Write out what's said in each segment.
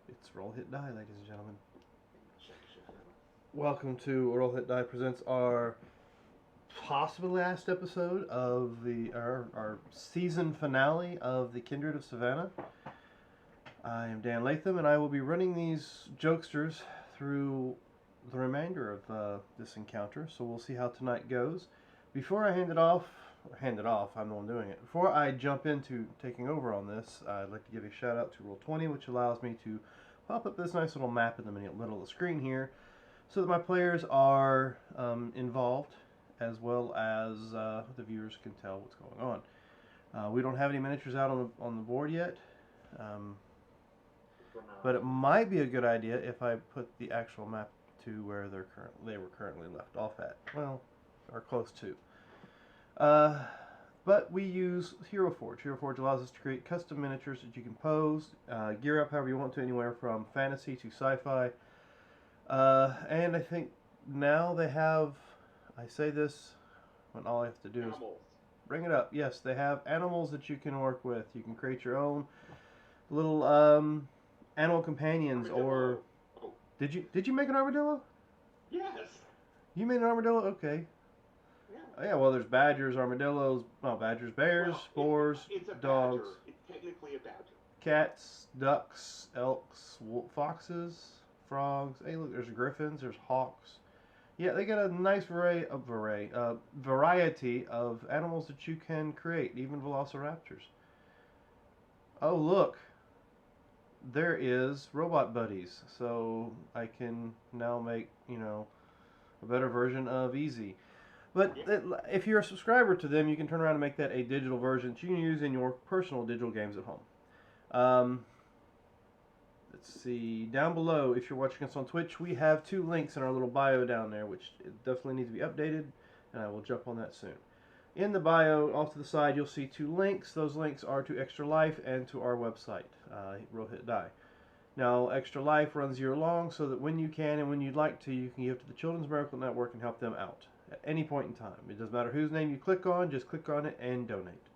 It's Roll Hit Die, ladies and gentlemen. Welcome to Roll Hit Die presents our possibly last episode of our season finale of the Kindred of Savannah. I am Dan Latham, and I will be running these jokesters through the remainder of this encounter. So we'll see how tonight goes. Before I hand it off, I'm the one doing it. Before I jump into taking over on this, I'd like to give a shout out to Roll20, which allows me to pop up this nice little map in the middle of the screen here, so that my players are involved, as well as the viewers can tell what's going on. We don't have any miniatures out on the board yet, but it might be a good idea if I put the actual map to where they were currently left off at. Well, or close to. But we use Hero Forge. Hero Forge allows us to create custom miniatures that you can pose, gear up however you want to, anywhere from fantasy to sci-fi. And I think now they have, I say this when all I have to do is bring it up. Yes, they have animals that you can work with. You can create your own little animal companions. Armadillo. Or did you make an armadillo? Yes. You made an armadillo? Okay. Yeah. Oh, yeah, well, there's badgers, armadillos, bears, boars, it's a dogs. Badger. It's technically a badger. Cats, ducks, elks, foxes, frogs. Hey, look, there's griffins, there's hawks. Yeah, they got a nice variety of animals that you can create, even velociraptors. Oh, look, there is robot buddies, so I can now make, a better version of Easy. But if you're a subscriber to them, you can turn around and make that a digital version that you can use in your personal digital games at home. Let's see. Down below, if you're watching us on Twitch, we have 2 links in our little bio down there, which definitely needs to be updated, and I will jump on that soon. In the bio, off to the side, you'll see 2 links. Those links are to Extra Life and to our website, Roll Hit Die. Now, Extra Life runs year long, so that when you can and when you'd like to, you can give to the Children's Miracle Network and help them out at any point in time. It doesn't matter whose name you click on, just click on it and donate.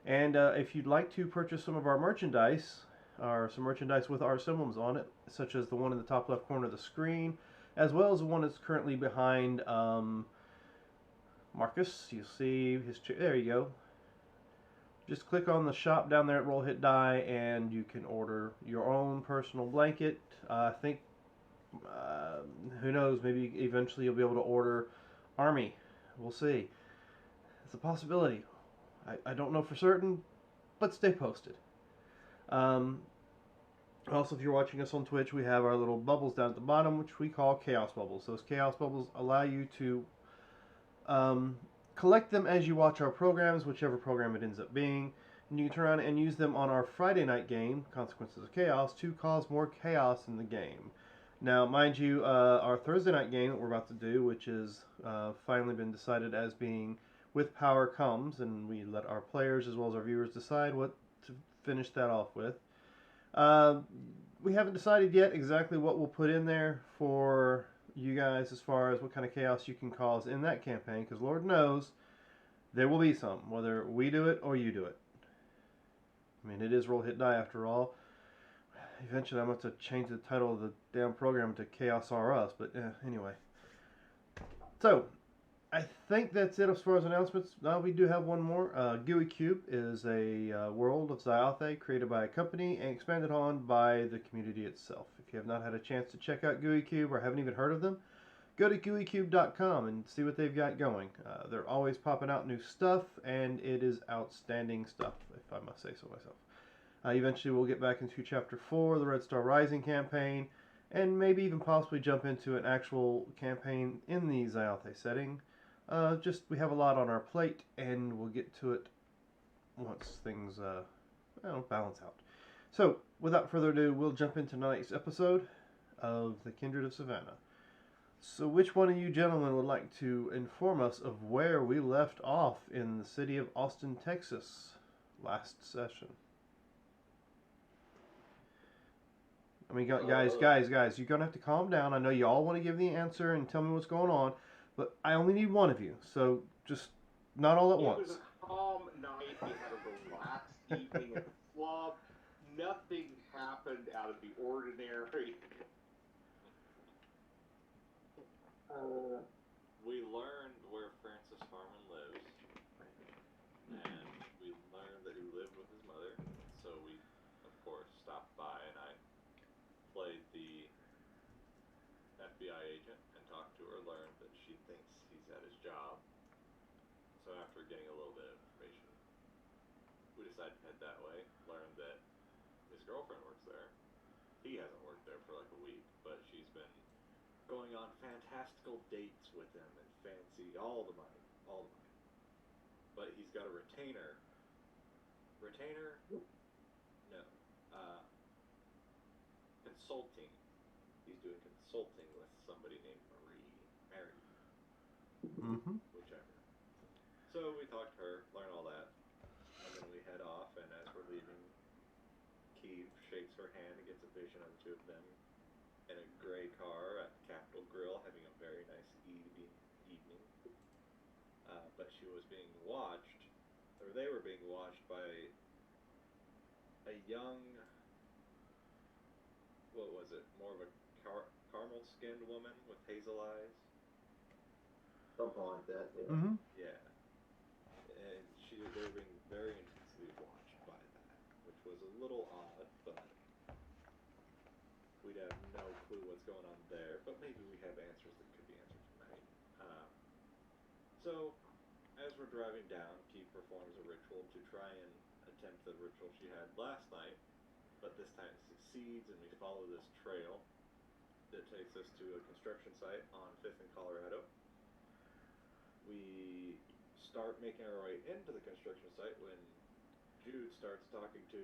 And if you'd like to purchase some of our merchandise, or some merchandise with our symbols on it, such as the one in the top left corner of the screen, as well as the one that's currently behind Marcus. You'll see his there you go. Just click on the shop down there at Roll Hit Die, and you can order your own personal blanket. I think, who knows, maybe eventually you'll be able to order Army. We'll see. It's a possibility. I don't know for certain, but stay posted. Also, if you're watching us on Twitch, we have our little bubbles down at the bottom, which we call Chaos Bubbles. Those Chaos Bubbles allow you to collect them as you watch our programs, whichever program it ends up being. And you can turn around and use them on our Friday night game, Consequences of Chaos, to cause more chaos in the game. Now, mind you, our Thursday night game that we're about to do, which is finally been decided as being With Power Comes, and we let our players as well as our viewers decide what to finish that off with. We haven't decided yet exactly what we'll put in there for you guys as far as what kind of chaos you can cause in that campaign, because Lord knows there will be some, whether we do it or you do it. I mean, it is Roll Hit Die after all. Eventually I'm going to have to change the title of the damn program to Chaos R Us, but anyway. So, I think that's it as far as announcements. We do have one more. GUI Cube is a world of Xyothe created by a company and expanded on by the community itself. If you have not had a chance to check out GUI Cube or haven't even heard of them, go to GUICube.com and see what they've got going. They're always popping out new stuff, and it is outstanding stuff, if I must say so myself. Eventually we'll get back into Chapter 4, the Red Star Rising campaign, and maybe even possibly jump into an actual campaign in the Xyothe setting. We have a lot on our plate, and we'll get to it once things balance out. So, without further ado, we'll jump into tonight's episode of the Kindred of Savannah. So, which one of you gentlemen would like to inform us of where we left off in the city of Austin, Texas, last session? I mean, guys, you're going to have to calm down. I know you all want to give the answer and tell me what's going on, but I only need one of you, so just not all at once. It was a calm night. We had a relaxed evening at the club. Nothing happened out of the ordinary. decide to head that way. Learned that his girlfriend works there. He hasn't worked there for like a week, but she's been going on fantastical dates with him and fancy all the money. But he's got a retainer. Retainer? No. Consulting. He's doing consulting with somebody named Mary. Mm-hmm. Whichever. So we talked to her, learn all that, and then we head off, and as we're leaving, Keeve shakes her hand and gets a vision of the two of them in a gray car at Capitol Grill having a very nice evening. But she was being watched, or they were being watched by a young, what was it, more of a caramel-skinned woman with hazel eyes? Something like that, yeah. Mm-hmm. Yeah. And they were being very intensely watched by that, which was a little odd, but we'd have no clue what's going on there. But maybe we have answers that could be answered tonight. So, as we're driving down, Keith performs a ritual to try and attempt the ritual she had last night, but this time it succeeds, and we follow this trail that takes us to a construction site on 5th and Colorado. We start making our way into the construction site when Jude starts talking to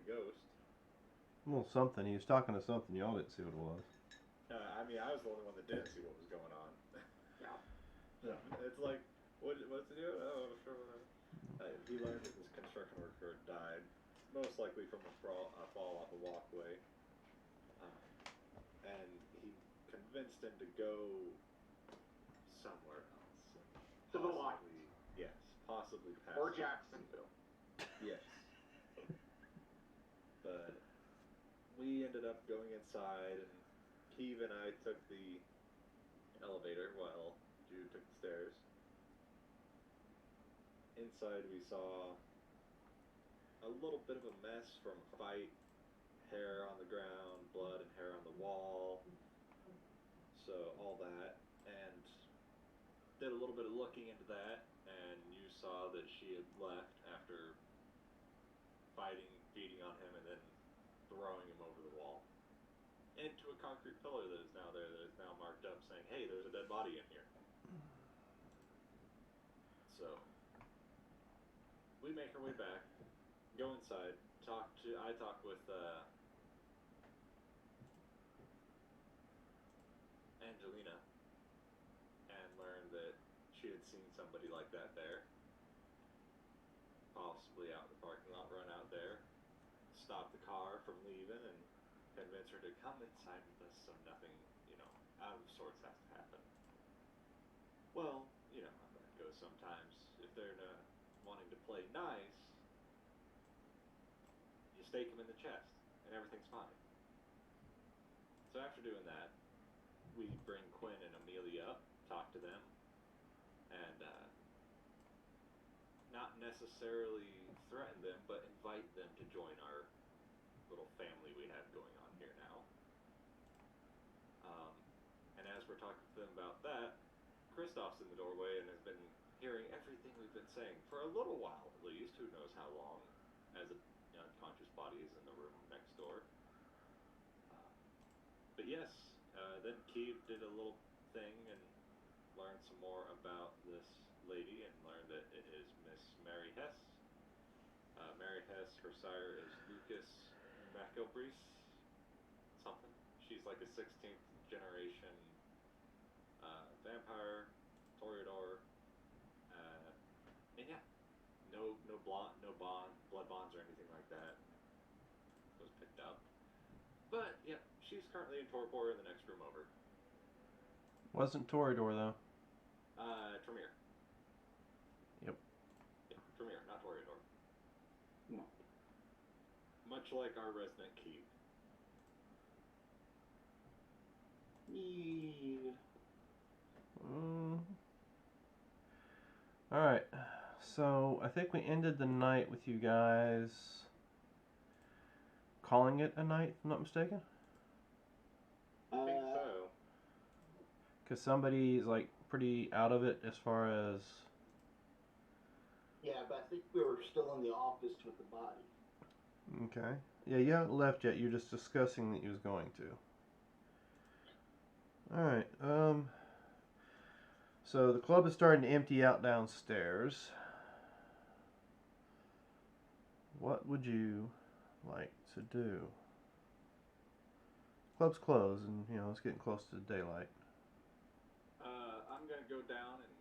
the ghost. Well, something. He was talking to something. Y'all didn't see what it was. I mean, I was the only one that didn't see what was going on. Yeah. It's like, what's it doing? Oh, sure, whatever. He learned that this construction worker died, most likely from a fall off a walkway. And he convinced him to go somewhere else. To the light. Yes, possibly past. Or Jacksonville. Yes. But we ended up going inside, and Keeve and I took the elevator while Jude took the stairs. Inside we saw a little bit of a mess from a fight, hair on the ground, blood and hair on the wall, so all that, and did a little bit of looking into that, and you saw that she had left after fighting, beating on him, and then throwing him over the wall into a concrete pillar that is now there, that is now marked up saying, hey, there's a dead body in here. So we make our way back, go inside, I talk with Angelina, and learned that she had seen somebody like that there, possibly out in the parking lot, run out there, stop the car from leaving, and convince her to come inside with us so nothing, out of sorts has to happen. Well, how that goes sometimes. If they're wanting to play nice, you stake them in the chest, and everything's fine. So after doing that, we bring Quinn and Amelia up, talk to them, and not necessarily threaten them, but invite them to join our little family we have going on here now. And as we're talking to them about that, Kristoff's in the doorway and has been hearing everything we've been saying for a little while at least, who knows how long, as a unconscious body is in the room next door. But yes, then Keeve did a little thing and learned some more about this lady, and learned that it is Miss Mary Hess. Mary Hess, her sire is Lucas McElbreeze, something. She's like a 16th generation vampire, Toreador, and yeah, no blood bonds or anything like that was picked up. But yeah, she's currently in torpor in the next room over. Wasn't Toreador though. Tremere. Yep. Yeah, Tremere, not Toreador. No. Much like our resident Keith. Yeah. Alright, so I think we ended the night with you guys calling it a night, if I'm not mistaken. I think so. Because somebody's like pretty out of it as far as Yeah, but I think we were still in the office with the body. Okay. Yeah, you haven't left yet. You're just discussing that you was going to. All right. So the club is starting to empty out downstairs. What would you like to do? Club's closed, and it's getting close to daylight. I'm gonna go down and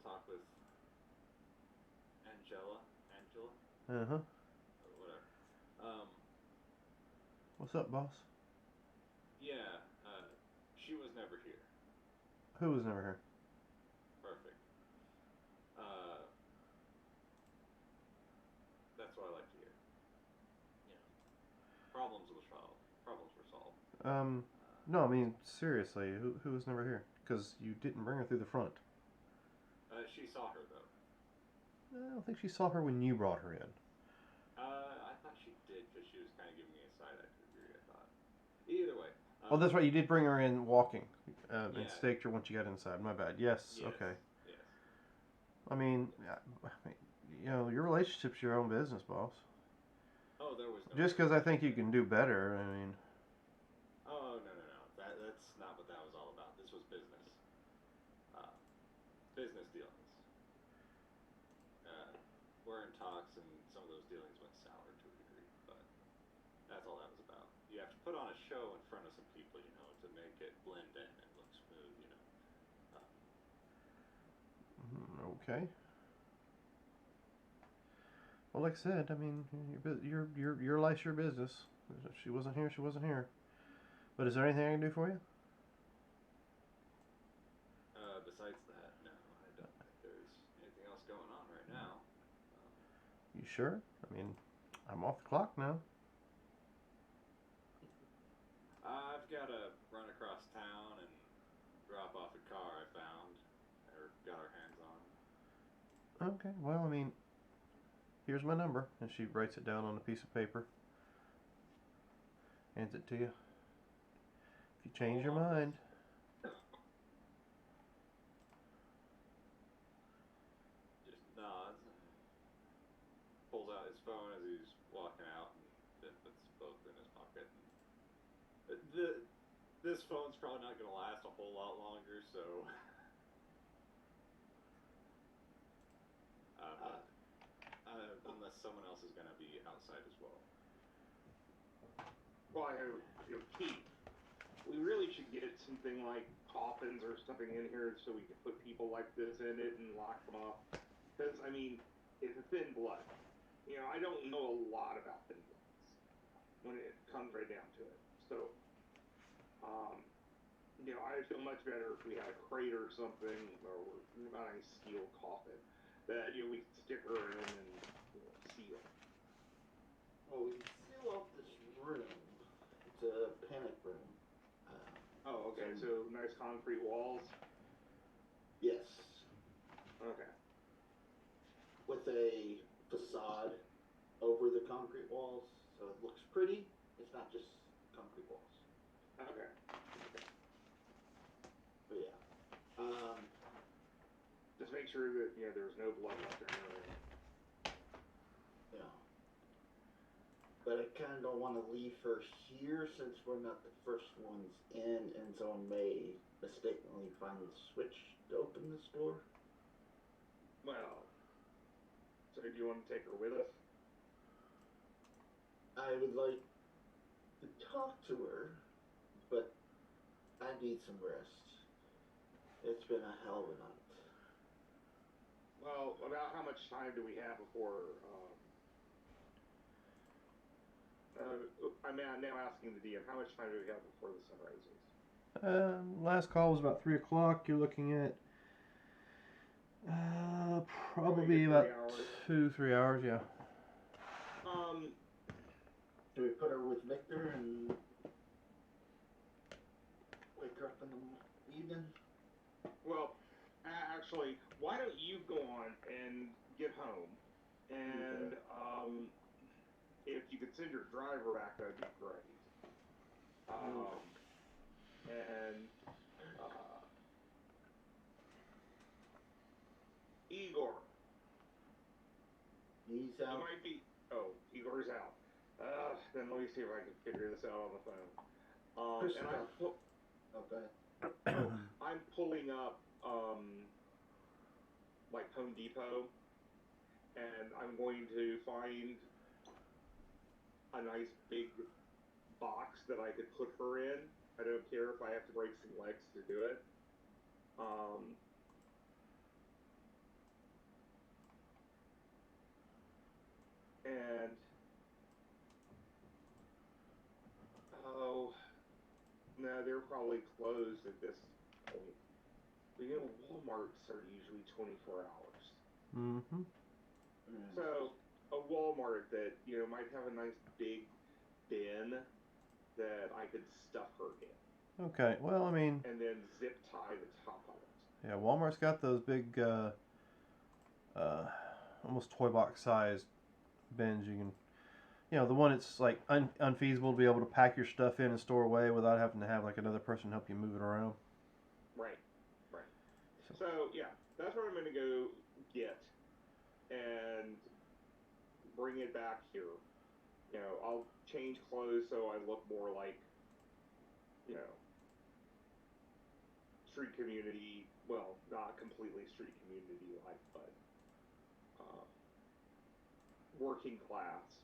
talk with Angela, Uh huh. or whatever. What's up, boss? Yeah, she was never here. Who was never here? Perfect. That's what I like to hear. You know, problems were solved. Problems were solved. No, I mean seriously, who was never here? Because you didn't bring her through the front. She saw her though. I don't think she saw her when you brought her in. I thought she did because she was kind of giving me a side eye figure. I thought. Either way. Oh, that's right. You did bring her in walking, Yeah. and staked her once you got inside. My bad. Yes. Okay. Yes. I mean, your relationship's your own business, boss. Oh, there was no. Just because I think you can do better, I mean. Oh no. That's not what that was all about. This was business. Business dealings. We're in talks, and some of those dealings went sour to a degree, but that's all that was about. You have to put on a show in front of some people, to make it blend in and look smooth, Okay. Well, like I said, I mean, your life's your business. If she wasn't here, she wasn't here. But is there anything I can do for you? Besides that, no, I don't think there's anything else going on right now. You sure? I mean, I'm off the clock now. I've got to run across town and drop off a car I found, or got our hands on. Okay, well, I mean, here's my number. And she writes it down on a piece of paper. Hands it to you. If you change your mind. Just nods and pulls out his phone as he's walking out and then puts both in his pocket. This phone's probably not going to last a whole lot longer, so. Unless someone else is going to be outside as well. Well, Keith, we really should get something like coffins or something in here so we can put people like this in it and lock them up. Because, I mean, it's a thin blood. I don't know a lot about thin bloods when it comes right down to it. So, I feel much better if we had a crate or something, or not a steel coffin, that, we could stick her in and, seal. Well, we can seal off this room. It's a panic room. Oh, okay. So nice concrete walls. Yes. Okay. With a facade over the concrete walls, so it looks pretty. It's not just concrete walls. Okay. But yeah. Just make sure that there's no blood left or anything. Yeah. But I kind of don't want to leave her here since we're not the first ones in, and someone may mistakenly find the switch to open this door. Well, so do you want to take her with us? I would like to talk to her, but I need some rest. It's been a hell of a night. Well, about how much time do we have before? I'm now asking the DM. How much time do we have before the sun rises? Last call was about 3 o'clock. You're looking at probably about 2-3 hours. Yeah. Do we put her with Victor and wake her up in the evening? Well, actually, why don't you go on and get home, and if you could send your driver back, that'd be great. And Igor, He's He out. might be. Oh, Igor's out. Then let me see if I can figure this out on the phone. And Christoph. Oh, go ahead. I'm pulling up like Home Depot, and I'm going to find a nice big box that I could put her in. I don't care if I have to break some legs to do it. And oh no, they're probably closed at this point. But you know, Walmarts are usually 24 hours. Mm-hmm. So a Walmart that might have a nice big bin that I could stuff her in, Okay, well, I mean, and then zip tie the top of it. yeah, Walmart's got those big, almost toy box sized bins. You can, the one it's like unfeasible to be able to pack your stuff in and store away without having to have like another person help you move it around. Right, right. So yeah, that's what I'm going to go get and bring it back here. I'll change clothes so I look more like, you know, street community. Well, not completely street community like, but working class.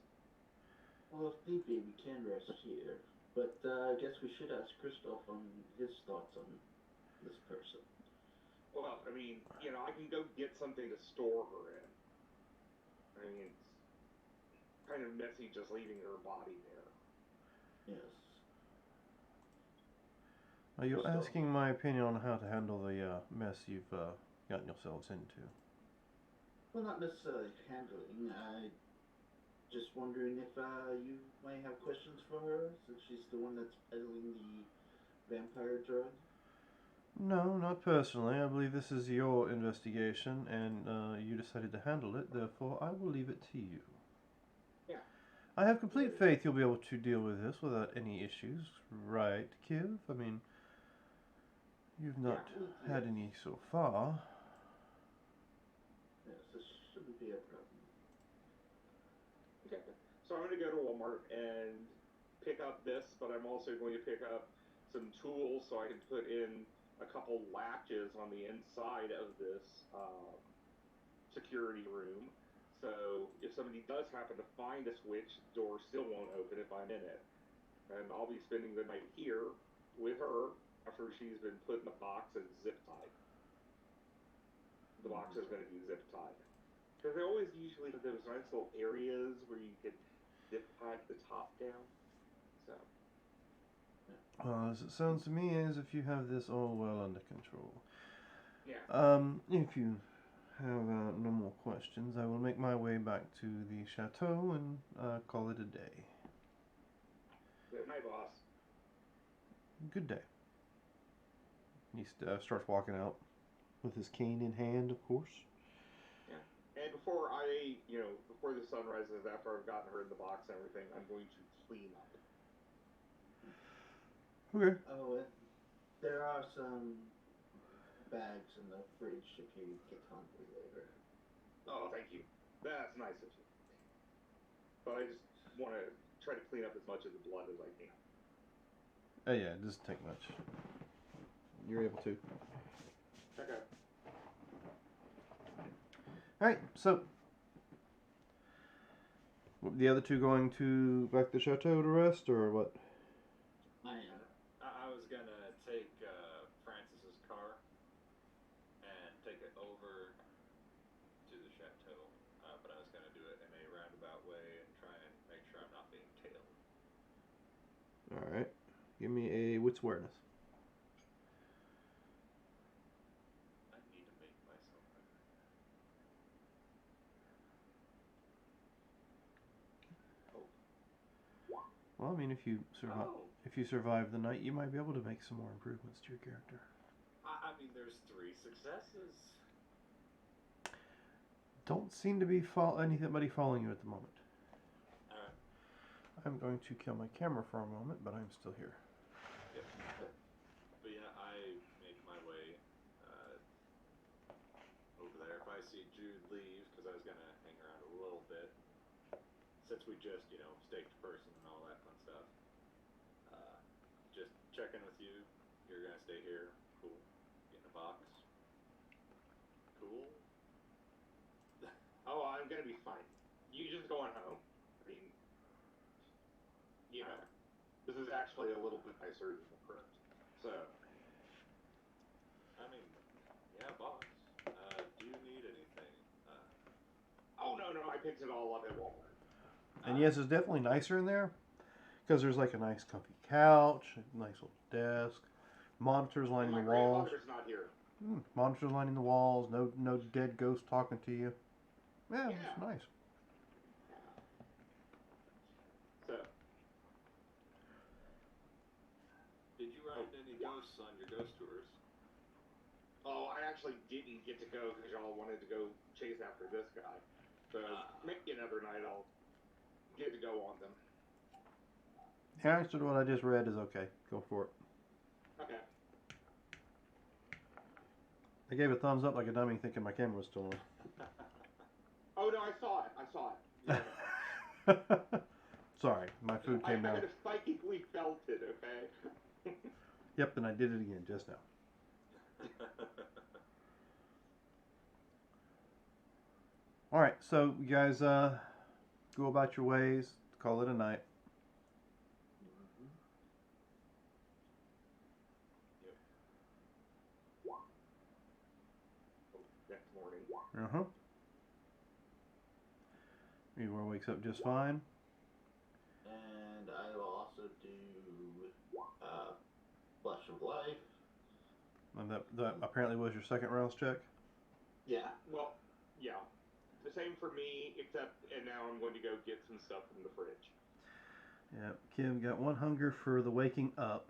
Well, if need be, we can rest here. But I guess we should ask Christoph on his thoughts on this person. Well, I mean, I can go get something to store her in. I mean, it's kind of messy just leaving her body there. Yes. Are you Christoph. asking my opinion on how to handle the mess you've gotten yourselves into? Well, not necessarily handling. I just wondering if you might have questions for her, since she's the one that's peddling the vampire drug. No, not personally. I believe this is your investigation, and you decided to handle it. Therefore, I will leave it to you. Yeah. I have complete faith you'll be able to deal with this without any issues, right, Kiv? I mean, you've not had any so far. Yes, this shouldn't be a problem. Okay. So I'm going to go to Walmart and pick up this, but I'm also going to pick up some tools so I can put in a couple latches on the inside of this security room. So if somebody does happen to find a switch, the door still won't open if I'm in it. And I'll be spending the night here with her after she's been put in a box and zip tied. The box is going to be zip tied. Because they always usually have those nice little areas where you could zip tie the top down. So. As it sounds to me as if you have this all well under control. Yeah. If you have no more questions, I will make my way back to the chateau and call it a day. Good night, boss. Good day. He starts walking out with his cane in hand, of course. Yeah. And before the sun rises, after I've gotten her in the box and everything, I'm going to clean up. Okay. Oh, there are some bags in the fridge if you get hungry later. Oh, thank you. That's nice of you. But I just want to try to clean up as much of the blood as I can. Oh yeah, it doesn't take much. You're able to. Okay. Alright, so the other two going to back to the chateau to rest, or what? I was gonna take Francis's car and take it over to the chateau, but I was gonna do it in a roundabout way and try and make sure I'm not being tailed. Alright. Give me a wits awareness. I need to make myself better. Well, I mean, if you survive the night, you might be able to make some more improvements to your character. I mean, there's 3 successes. Don't seem to be anybody following you at the moment. Alright. I'm going to kill my camera for a moment, but I'm still here. Yep. But yeah, I make my way over there. If I see Jude leave, because I was going to hang around a little bit, we just, staked a person and all that fun stuff. Just checking with you. You're gonna stay here. Cool. Get in a box. Cool. Oh, I'm gonna be fine. You just going home. I mean, this is actually a little bit nicer than the crypt. So, I mean, yeah, box. Do you need anything? oh no, I picked it all up at Walmart. And yes, it's definitely nicer in there because there's like a nice comfy couch, a nice little desk, monitors lining My the walls. grandmother's not here. Monitors lining the walls. No dead ghost talking to you. Yeah, Yeah. it's nice. So, Did you run into any ghosts on your ghost tours? oh, I actually didn't get to go because y'all wanted to go chase after this guy. So maybe another night I'll get to go on them. The answer to what I just read is okay. Go for it. Okay. I gave a thumbs up like a dummy thinking my camera was still on. Oh no, I saw it. Yeah. Sorry, my food came I down. kind of psychically felt it, okay? Yep, and I did it again just now. Alright, so you guys go about your ways, call it a night. Next morning. Uh-huh. Eeyore wakes up just fine. And I will also do Blush of Life. And that apparently was your second rouse check? Yeah. Well, yeah. The same for me, except, and now I'm going to go get some stuff from the fridge. Yeah, Kim got one hunger for the waking up,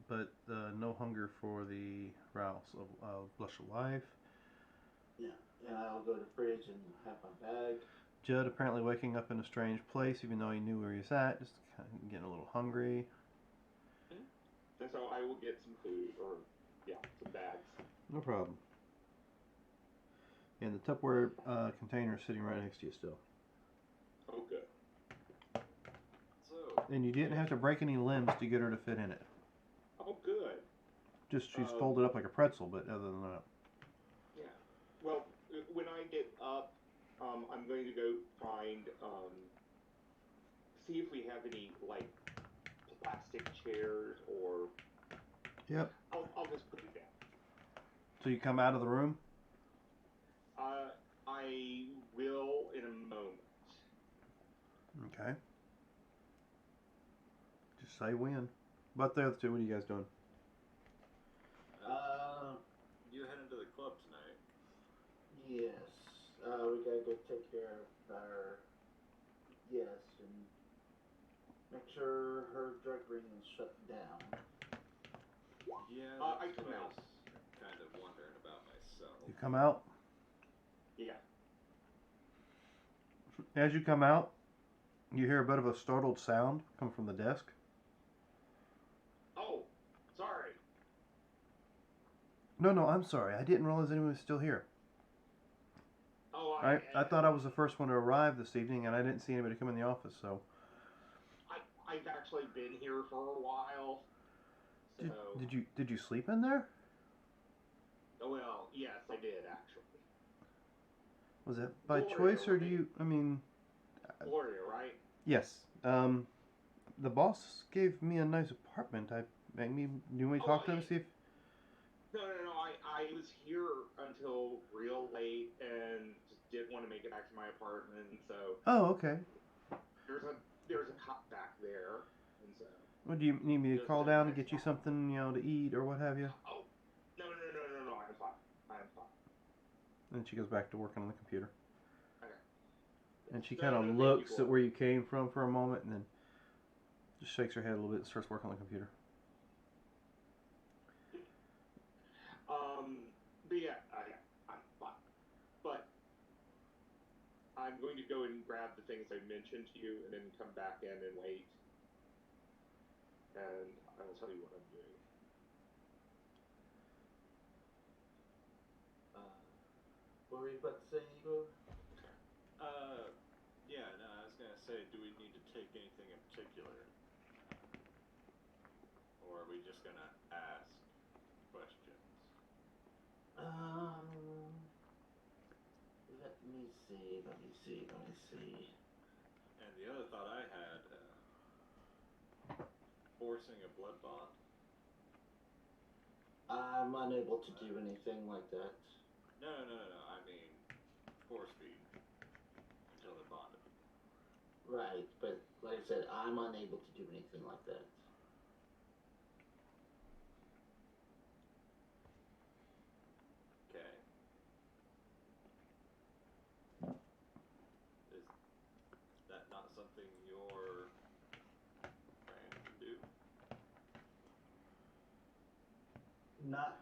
but no hunger for the rouse of Blush of Life. Yeah. And I'll go to the fridge and have my bag. Judd apparently waking up in a strange place, even though he knew where he was at, just kind of getting a little hungry. And so I will get some food, or, some bags. No problem. And the Tupperware container is sitting right next to you still. Oh, good. So. And you didn't have to break any limbs to get her to fit in it. Oh, good. Just she's folded up like a pretzel, but other than that. Yeah. Well, when I get up, I'm going to go find, see if we have any, like, plastic chairs, or... Yep. I'll just put it down. So you come out of the room? I will in a moment. Okay. Just say when. But the other two, what are you guys doing? You heading to the club tonight? Yes. We gotta go take care of our guest and make sure her drug ring is shut down. Yeah, I that's come what I out. was kind of wondering about myself. You come out. Yeah. As you come out, you hear a bit of a startled sound come from the desk. Oh, sorry. No, I'm sorry. I didn't realize anyone was still here. Oh, I thought I was the first one to arrive this evening, and I didn't see anybody come in the office, so... I've actually been here for a while, so... Did you sleep in there? Well, yes, I did, actually. Was that by Gloria, choice, or do right? you... I mean... Gloria, right? Yes. The boss gave me a nice apartment. Do you want me to talk to him and see if... No, I was here until real late and just didn't want to make it back to my apartment, so... Oh, okay. There's a cop back there, and so... Well, do you need me to call down and get you something, to eat or what have you? Oh, no, I'm fine. And she goes back to working on the computer. Okay. And she No, kind of thank looks you, at where you came from for a moment and then just shakes her head a little bit and starts working on the computer. But yeah, I'm fine. But I'm going to go and grab the things I mentioned to you and then come back in and wait. And I will tell you what I'm doing. What were you about to say, Igor? Yeah, no, I was gonna say, do we just gonna ask questions? Let me see. And the other thought I had, forcing a blood bond. I'm unable to do anything like that. No. I mean, force feed until they're bonded. Right, but like I said, I'm unable to do anything like that. Okay. Is that not something your friend can do? Not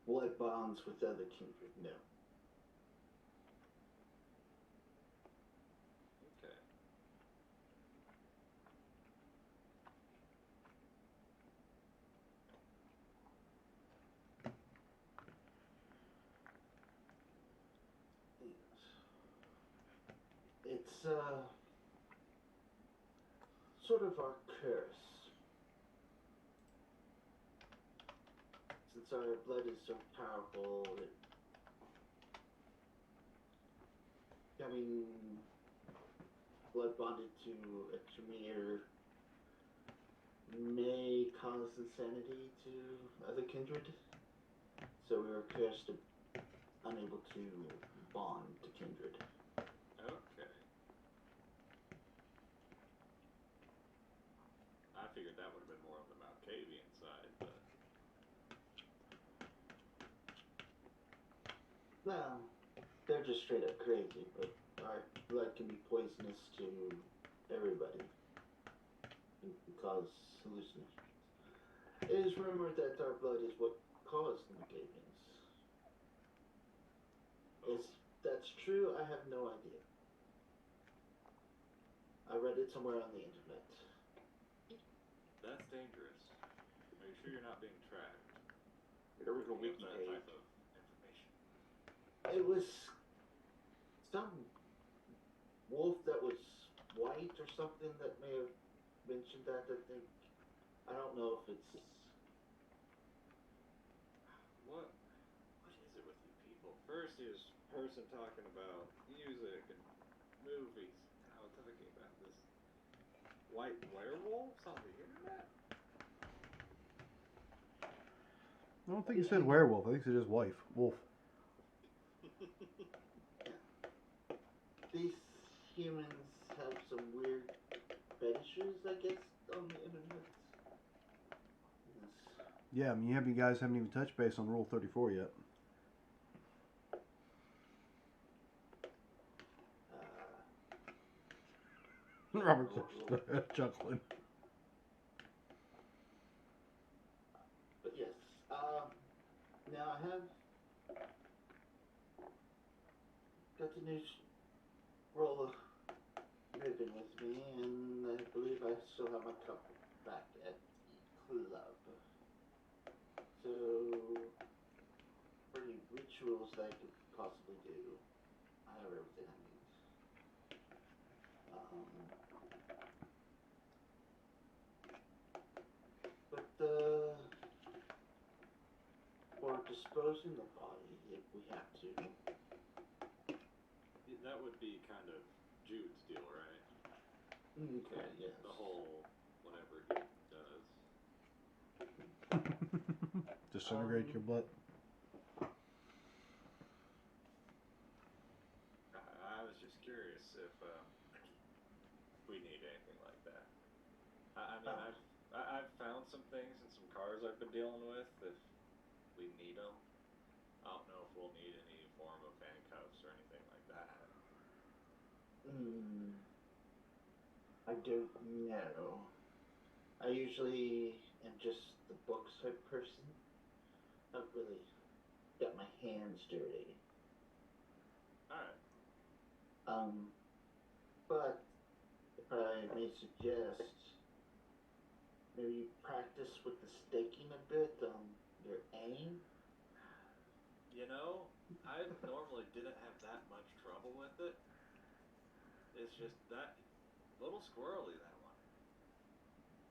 blood bonds with other kindred, no. Okay. It's sort of our curse. Since our blood is so powerful, becoming blood bonded to a Tremere may cause insanity to other kindred. So we were cursed, unable to bond to kindred. Okay. I figured that would have been more on the Malkavian side, but Well, they're just straight up crazy, but our blood can be poisonous to everybody and can cause hallucinations. It is rumored that our blood is what caused the Macavians. Is that's true? I have no idea. I read it somewhere on the internet. that's dangerous. Are you sure you're not being tracked? There was a Looking wiki up page. that type of information. It was some wolf that was white or something that may have mentioned that, I think. I don't know if it's... What is it with you people? First is person talking about music and movies. Now talking about this white werewolves on the internet? I don't think he said werewolf. I think he said just wife. Wolf. These humans have some weird fetishes, I guess, on the internet. Yeah, I mean, you guys haven't even touched base on Rule 34 yet. Robert's chuckling. But yes, now I have got the new roll of ribbon with me, and I believe I still have my cup back at the club. So, for any rituals that I could possibly do, I have everything I need. But for disposing the body, if we have to. That would be kind of Jude's deal, right? Okay, yes. The whole whatever he does. Disintegrate your butt. I was just curious if we need anything like that. I mean, I've found some things in some cars I've been dealing with. If we need them, I don't know if we'll need any form of handcuffs or anything like that. I don't know. I usually am just the books type person. I've really got my hands dirty. Alright. But if I may suggest, maybe practice with the staking a bit on your aim. You know, I normally didn't have that much trouble with it. It's just that little squirrely, that one.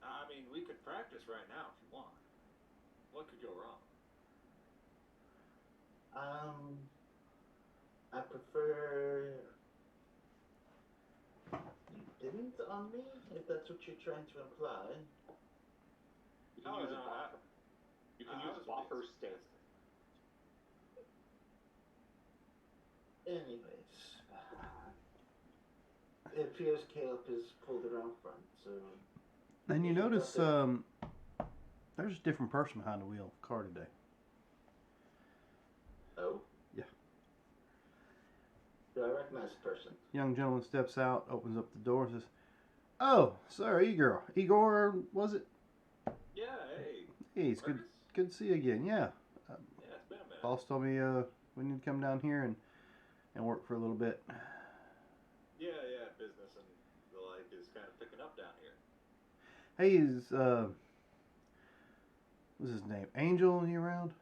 I mean, we could practice right now if you want. What could go wrong? I prefer you didn't on me, if that's what you're trying to imply. You can Oh, use no, a buffer. You can use was buffer being stance. Anyways, it appears Caleb is pulled around front, so. And you if notice got there's a different person behind the wheel of the car today. Oh? Yeah. Do I recognize the person? Young gentleman steps out, opens up the door, and says, "Oh, sir, Igor. Igor, was it? Yeah, hey. Hey, it's good to see you again. Yeah. Yeah, it's been a minute. Boss told me we need to come down here and work for a little bit." Yeah, business and the like is kind of picking up down here. Hey, what's his name? Angel, you around?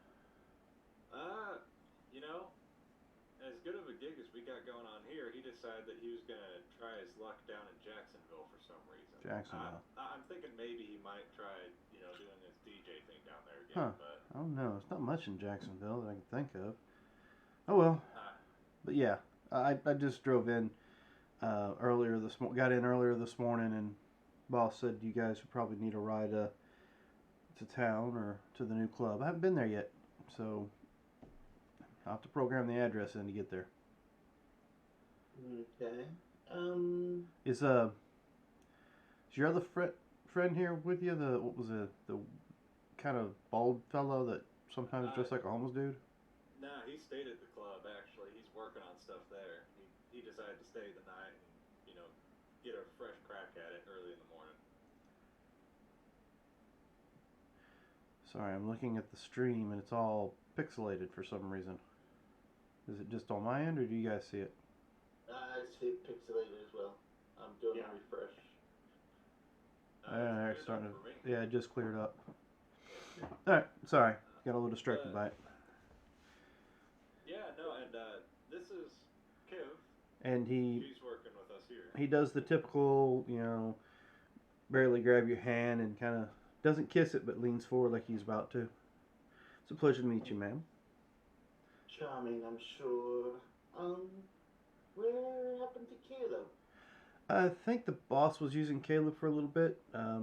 You know, as good of a gig as we got going on here, he decided that he was gonna try his luck down in Jacksonville for some reason. Jacksonville. I'm thinking maybe he might try, doing this DJ thing down there Huh. again, but I don't know. It's not much in Jacksonville that I can think of. Oh well. But yeah, I just drove in got in earlier this morning, and boss said you guys would probably need a ride to town or to the new club. I haven't been there yet, so I'll have to program the address in to get there. Okay. Is your other friend here with you? The kind of bald fellow that sometimes dressed like a homeless dude? Nah, he stayed at the club actually. He's working on stuff there. He decided to stay the night and, get a fresh crack at it early in the morning. Sorry, I'm looking at the stream and it's all pixelated for some reason. Is it just on my end, or do you guys see it? I see it pixelated as well. I'm doing a refresh. It's starting to, yeah, it just cleared up. Alright, sorry. Got a little distracted by it. Yeah, no, and this is Kev. And he's working with us here. He does the typical, barely grab your hand and kind of doesn't kiss it, but leans forward like he's about to. It's a pleasure to meet you, ma'am. Charming, I'm sure. Where happened to Caleb? I think the boss was using Caleb for a little bit. I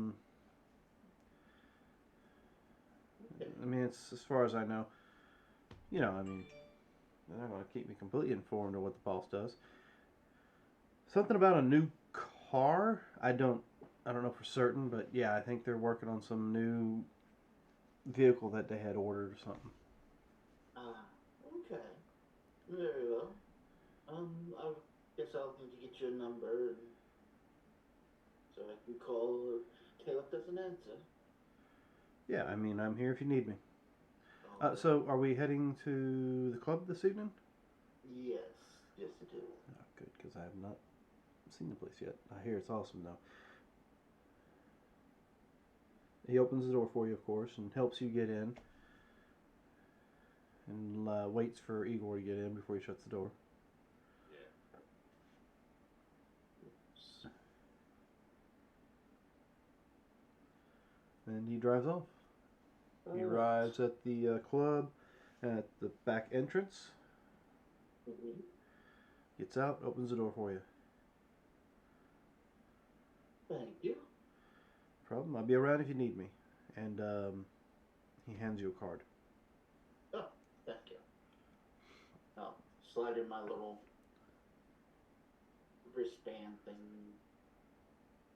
mean, it's as far as I know. They're not going to keep me completely informed of what the boss does. Something about a new car. I don't know for certain, but yeah, I think they're working on some new vehicle that they had ordered or something. Okay. Very well. I guess I'll need to get your number so I can call if Caleb doesn't answer. Yeah, I mean, I'm here if you need me. So, are we heading to the club this evening? Yes, it is. Oh, good, because I have not seen the place yet. I hear it's awesome, though. He opens the door for you, of course, and helps you get in. And waits for Igor to get in before he shuts the door. And he drives off. He arrives at the club at the back entrance. Gets out, opens the door for you. Thank you. Problem. I'll be around if you need me. And he hands you a card. Oh, thank you. I'll slide in my little wristband thing,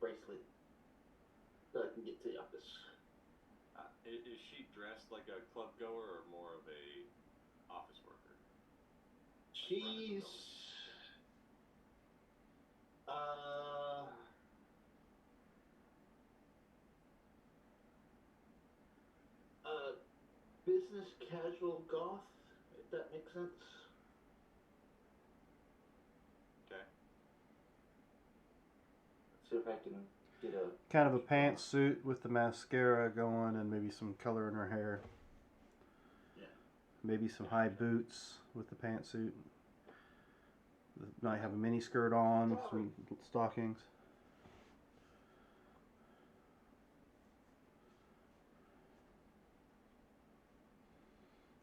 bracelet, so I can get to the office. Is she dressed like a club goer or more of a office worker? She's business casual goth, if that makes sense. Okay. Let's see if I can get a kind of a pantsuit with the mascara going and maybe some color in her hair. Yeah. Maybe some high boots with the pantsuit. Might have a mini skirt on, some stockings.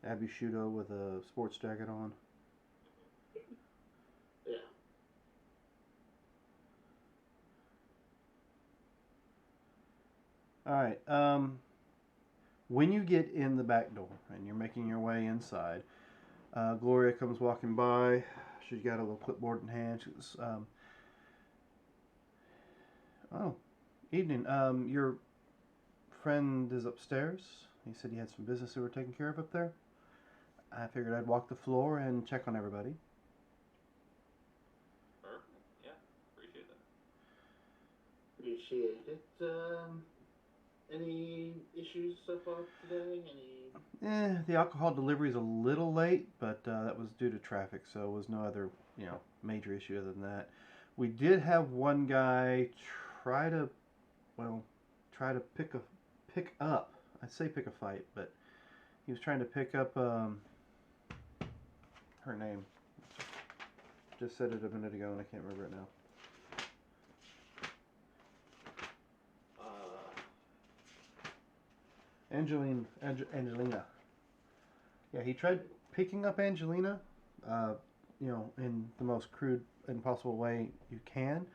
Abishudo with a sports jacket on. Yeah. All right. When you get in the back door and you're making your way inside, Gloria comes walking by. She's got a little clipboard in hand. She goes, "Oh, evening. Your friend is upstairs. He said he had some business they were taking care of up there. I figured I'd walk the floor and check on everybody." Perfect. Yeah, appreciate that. Appreciate it. Any issues so far today? The alcohol delivery is a little late, but that was due to traffic, so it was no other, major issue other than that. We did have one guy try to, pick up. I'd say pick a fight, but he was trying to pick up her name. Just said it a minute ago, and I can't remember it now. Angelina. Yeah, he tried picking up Angelina, in the most crude and possible way you can.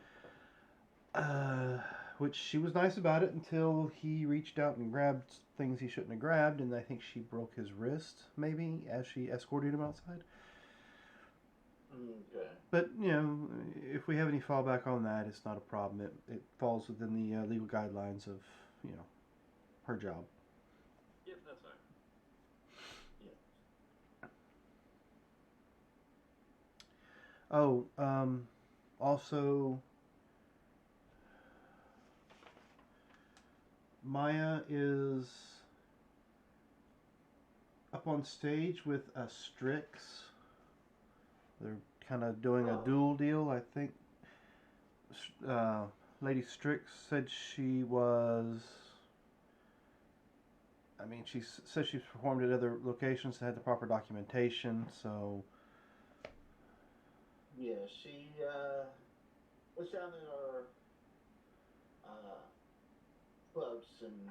Which she was nice about it until he reached out and grabbed things he shouldn't have grabbed, and I think she broke his wrist, maybe, as she escorted him outside. Okay. But, if we have any fallback on that, it's not a problem. It falls within the legal guidelines of, her job. Yep, that's fine. Oh, also, Maya is up on stage with Strix. They're kind of doing a dual deal, I think. Lady Strix said she was... she said she's performed at other locations that had the proper documentation, so... Yeah, she was down in our clubs and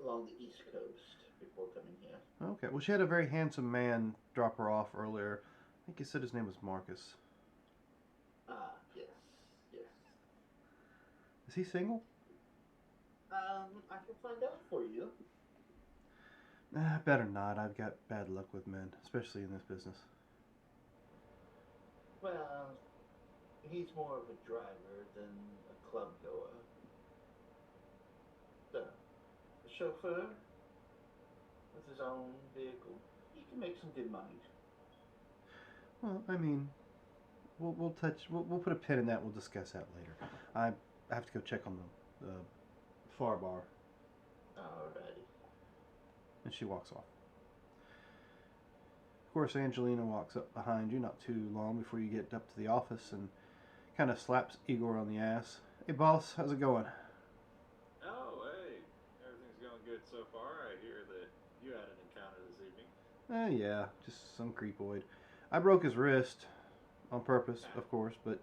along the East Coast before coming here. Okay, well, she had a very handsome man drop her off earlier. I think he said his name was Marcus. Yes. Is he single? I can find out for you. Better not. I've got bad luck with men, especially in this business. Well, he's more of a driver than a club goer. So, a chauffeur with his own vehicle, he can make some good money. Well, we'll put a pin in that. We'll discuss that later. I have to go check on the far bar. Alrighty. And she walks off. Of course, Angelina walks up behind you not too long before you get up to the office and kind of slaps Igor on the ass. "Hey, boss, how's it going?" Oh, hey, everything's going good so far. I hear that you had an encounter this evening. Yeah, just some creepoid. I broke his wrist on purpose, of course, but,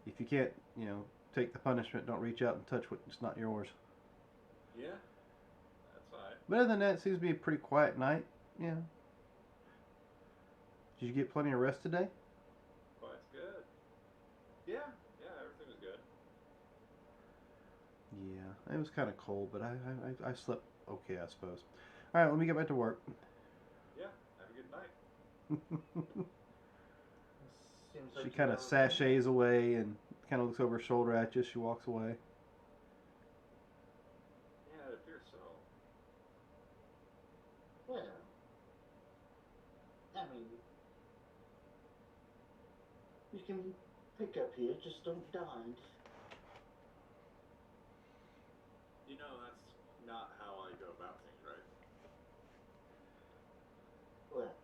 if you can't, take the punishment, don't reach out and touch what's not yours. Yeah, that's fine. But other than that, it seems to be a pretty quiet night. Yeah. Did you get plenty of rest today? Oh, that's good. Yeah, everything was good. Yeah, it was kind of cold, but I slept okay, I suppose. All right, let me get back to work. Yeah, have a good night. Seems like She you kind of have- sashays away and kind of looks over her shoulder at you as she walks away. Yeah, it appears so. Well, you can pick up here, just don't dine. That's not how I go about things, right? Well,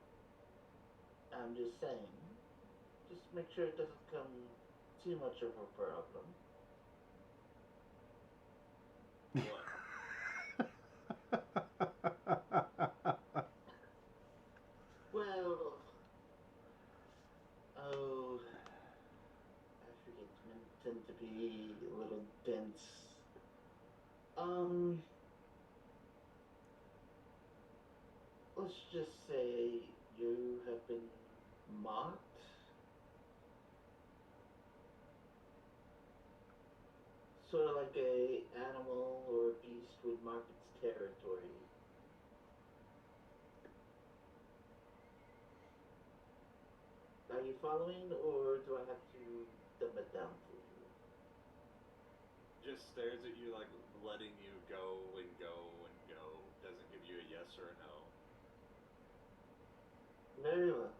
I'm just saying, just make sure it doesn't become too much of a problem. Well, Africans tend to be a little dense. let's just say you have been mocked. Sort of like a animal or a beast would mark its territory. Are you following, or do I have to dumb it down for you? Just stares at you like letting you go and go and go. Doesn't give you a yes or a no. Very well.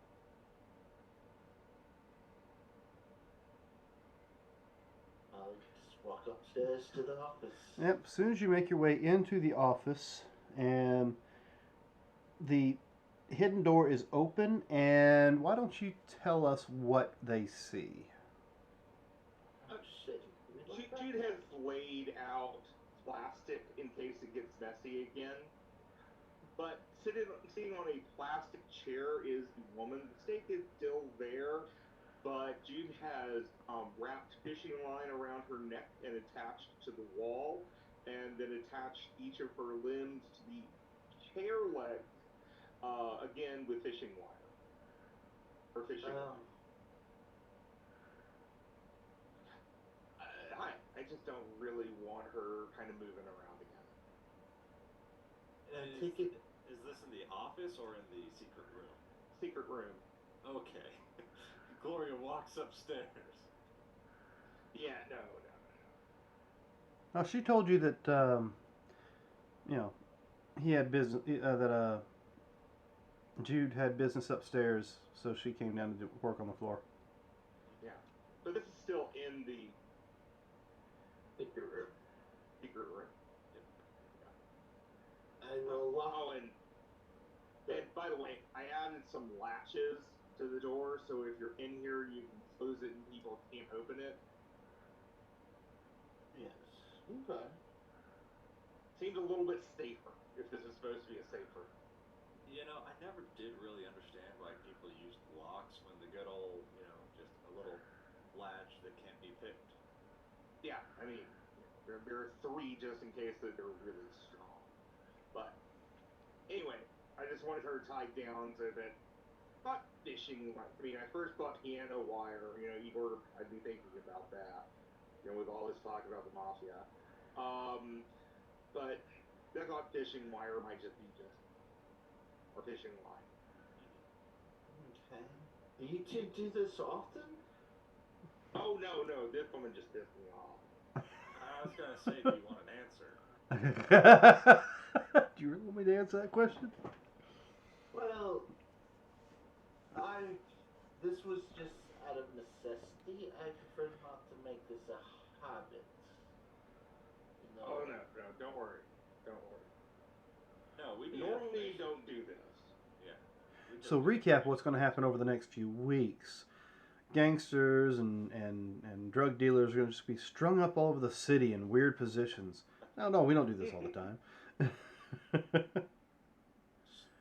I'll just walk upstairs to the office. Yep. As soon as you make your way into the office, and the hidden door is open, and why don't you tell us what they see? Oh shit. Jude has laid out plastic in case it gets messy again. But sitting on a plastic chair is the woman. The stake is still there, but Jude has wrapped fishing line around her neck and attached to the wall, and then attached each of her limbs to the chair legs, again with fishing wire. Or fishing line. I just don't really want her kind of moving around again. Is this in the office or in the secret room? Secret room. Okay. Gloria walks upstairs. Yeah, no. Now she told you that you know he had business that Jude had business upstairs, so she came down to do work on the floor. Yeah, but this is still in the Secret room. secret room. I will walk. Oh, and by the way, I added some latches to the door, so if you're in here, you can close it and people can't open it. Yes. Okay. Seems a little bit safer, if this is supposed to be a safer. You know, I never did really understand why people used locks when the good old, just a little latch that can't be picked. Yeah, I mean, there are three just in case that they're really strong. But anyway, I just wanted her tied down so that not fishing. I mean, I first thought piano wire. Igor, I'd be thinking about that. With all this talk about the mafia. But I thought fishing wire might just be or fishing line. Okay. Do you two do this often? Oh no, this woman just pissed me off. I was gonna say, do you want an answer? Do you really want me to answer that question? Well, this was just out of necessity. I prefer not to make this a habit. Oh no, don't worry. No, we normally don't do this. Yeah. So recap what's going to happen over the next few weeks. Gangsters and drug dealers are going to just be strung up all over the city in weird positions. No, we don't do this all the time.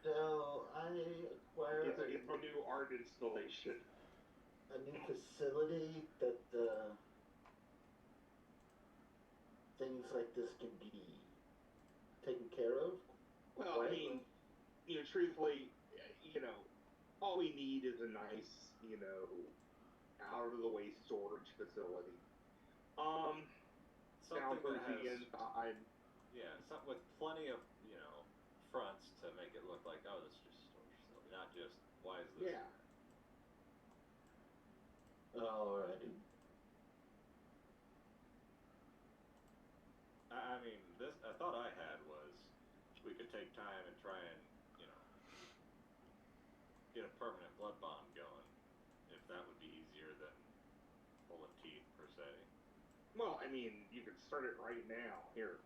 So I acquired It's a new art installation. a new facility that things like this can be taken care of. Well, I mean, truthfully, all we need is a nice, out of the way storage facility. Something towards that the has, inside. something with plenty of, fronts to make it look like, oh, this is just a storage facility, not just, why is this? Yeah. Alrighty. I mean, I thought I had was we could take time and try and, get a permanent blood bond going, if that would be easier than pulling teeth, per se. Well, I mean, you could start it right now. Here.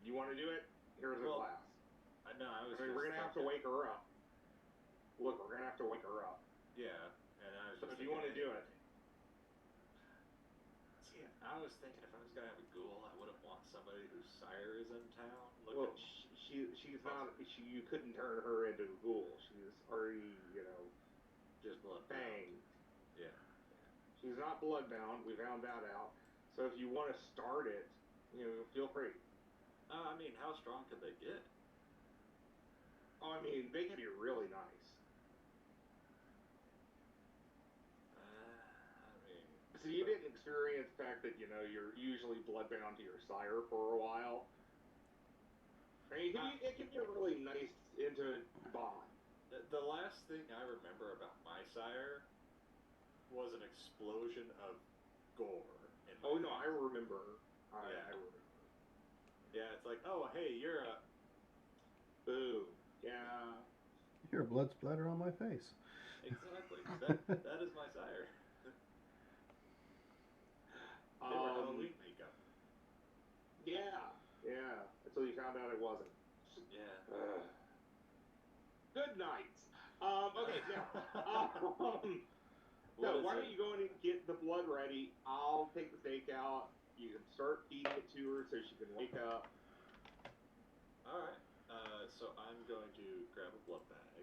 You want to do it? Here's a glass. No, we're going to have to wake her up. Look, we're going to have to wake her up. Yeah, and I was So if you want to do it. See, I was thinking if I was going to have a ghoul, I wouldn't want somebody whose sire is in town. Well, she's not. You couldn't turn her into a ghoul. She's already, just blood banged. Yeah. She's not bloodbound. We found that out. So if you want to start it, feel free. I mean, how strong could they get? I mean, they can be really nice. I mean, So you didn't experience the fact that, you're usually bloodbound to your sire for a while. I mean, it can be a really nice, intimate bond. the last thing I remember about my sire was an explosion of gore. Oh, no, I remember. Yeah. I remember. Yeah, it's like, oh, hey, you're a... Boo. Yeah. Your blood splatter on my face. Exactly. That is my sire. They were Halloween makeup. Yeah. Until you found out it wasn't. Yeah. Good nights. Okay, now. So why don't you go in and get the blood ready? I'll take the steak out. You can start feeding it to her so she can wake up. Alright. So I'm going to grab a blood bag.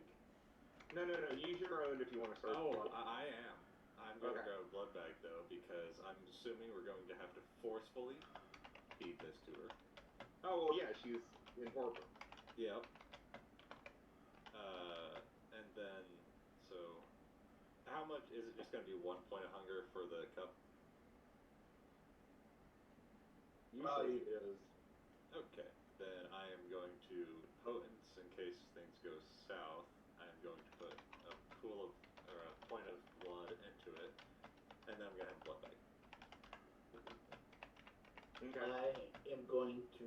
No. Use your own if you want to start. Oh, I am. I'm going to Okay. grab a blood bag, though, because I'm assuming we're going to have to forcefully feed this to her. Oh, well, yeah, she's in torpor. Yep. And then, so, how much, is it just going to be 1 point of hunger for the cup? Usually it is. Okay, then I am going to potence in case things go south. I'm going to put a point of blood into it, and then I'm going to have a blood bag. Okay. I am going to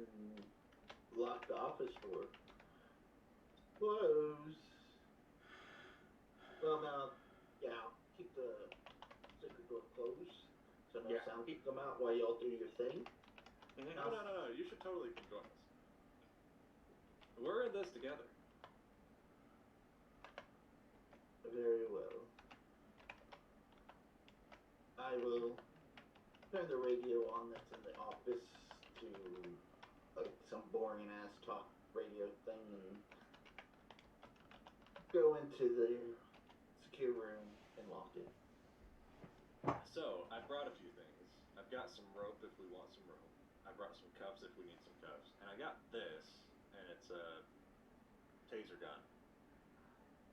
lock the office door. Close. Well, now, yeah, I'll keep the secret door closed so no sound can come out while y'all do your thing. Mm-hmm. No. You should totally come join us. We're in this together. Very well. I will turn the radio on that's in the office to like some boring ass talk radio thing and go into the secure room and lock it. So, I brought a few things. I've got some rope if we want some rope. I brought some cuffs if we need some cuffs. And I got this, and it's a taser gun.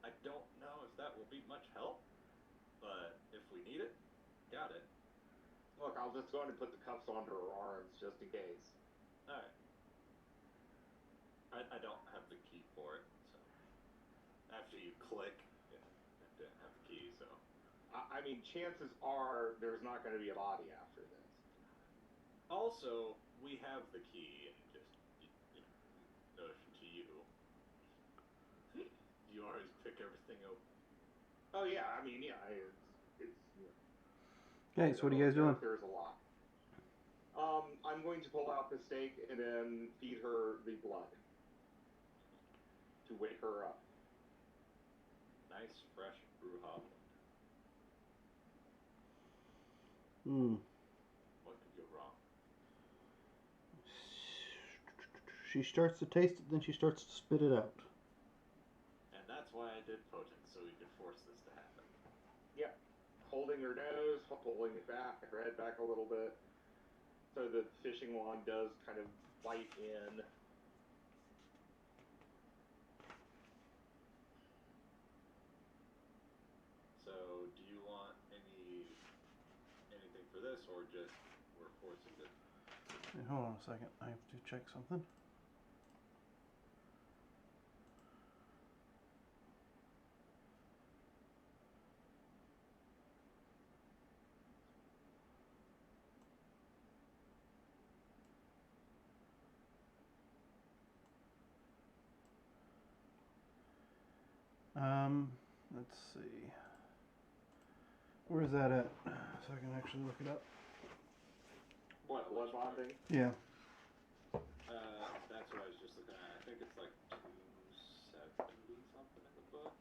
I don't know if that will be much help, but if we need it, got it. Look, I'll just go ahead and put the cuffs onto her arms just in case. Alright. I don't have the key for it, so... After you click, I didn't have the key, so... I mean, chances are there's not going to be a body after this. Also, we have the key, and just, notion to you. You always pick everything open. Oh, yeah, I mean, yeah, it's Okay, so what are you guys doing? There's a lot. I'm going to pull out the steak and then feed her the blood to wake her up. Nice, fresh brouhaha blood. What could go wrong? She starts to taste it, then she starts to spit it out. And that's why I did potent, so we could force this to happen. Yep. Holding her nose, pulling it back, her head back a little bit. So the fishing wand does kind of bite in. So, do you want anything for this, or just we're forcing it? Hey, hold on a second. I have to check something. Let's see. Where is that at? So I can actually look it up. What, blood bonding? Yeah. That's what I was just looking at. I think it's like 270 something in the book.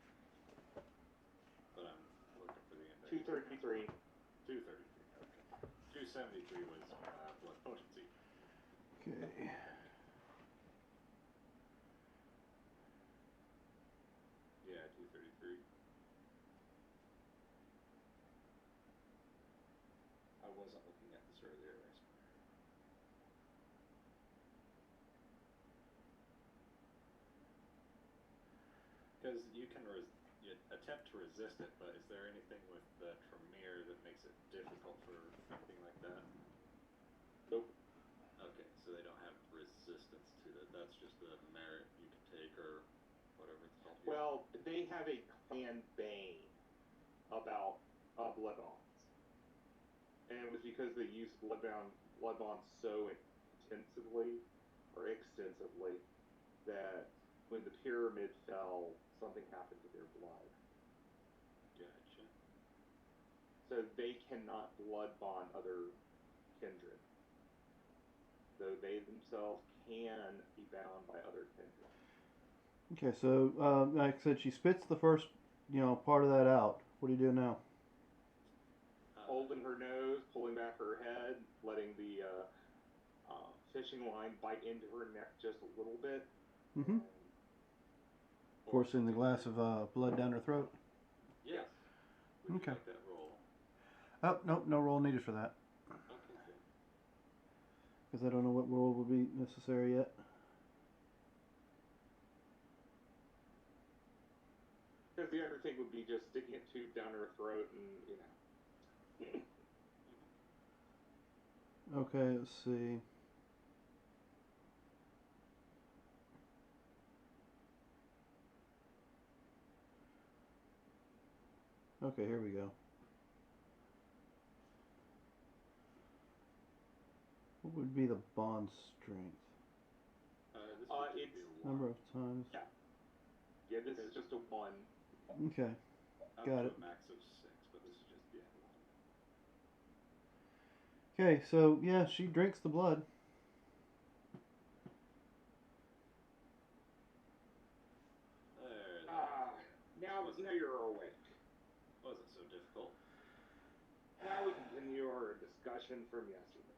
But I'm looking for the index. 233. 233, okay. 273 was blood potency. Okay. Yeah, 233. I wasn't looking at this earlier, I swear. because you can you attempt to resist it, but is there anything with the Tremere that makes it difficult for anything like that? Nope. Okay, so they don't have resistance to it. That's just the merit you can take or whatever it's called. Here. Well, they have a clan bane about blood bonds, and it was because they used blood bonds so intensively or extensively that when the pyramid fell, something happened to their blood. Gotcha. So they cannot blood bond other kindred, though they themselves can be bound by other kindred. Okay, so like I said, she spits the first, part of that out. What do you do now? Holding her nose, pulling back her head, letting the fishing line bite into her neck just a little bit. Mm-hmm. Forcing the glass of blood down her throat. Yes. Would Okay. you like that roll? Oh, nope, no roll needed for that. Okay, good. Because I don't know what roll will be necessary yet. Because the other thing would be just sticking a tube down her throat and, Okay, let's see. Okay, here we go. What would be the bond strength? This would just be a Number one. of times. Yeah. Yeah, this is just a 1. Okay, Up got to it. a max of 6, but this is just one. Okay, so yeah, she drinks the blood. Now you're awake. Wasn't so difficult. Now we continue our discussion from yesterday.